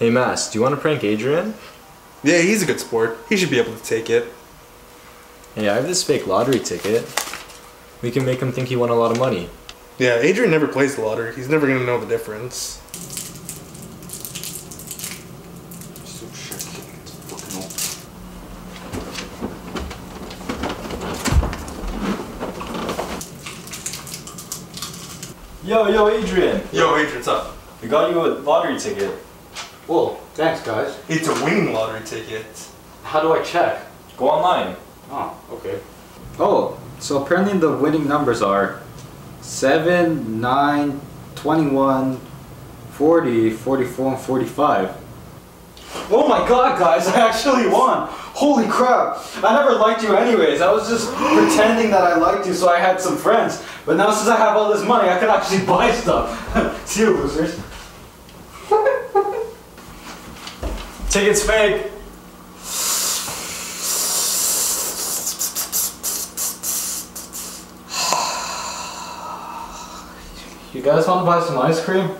Hey Mass, do you want to prank Adrian? Yeah, he's a good sport. He should be able to take it. Hey, I have this fake lottery ticket. We can make him think he won a lot of money. Yeah, Adrian never plays the lottery. He's never gonna know the difference. Yo, Adrian! Yo, Adrian, what's up? We got you a lottery ticket. Well, thanks guys. It's a winning lottery ticket. How do I check? Go online. Oh, okay. Oh, so apparently the winning numbers are 7, 9, 21, 40, 44, and 45. Oh my god, guys, I actually won! Holy crap! I never liked you anyways. I was just pretending that I liked you so I had some friends. But now since I have all this money, I can actually buy stuff. See you, losers. Ticket's fake! You guys want to buy some ice cream?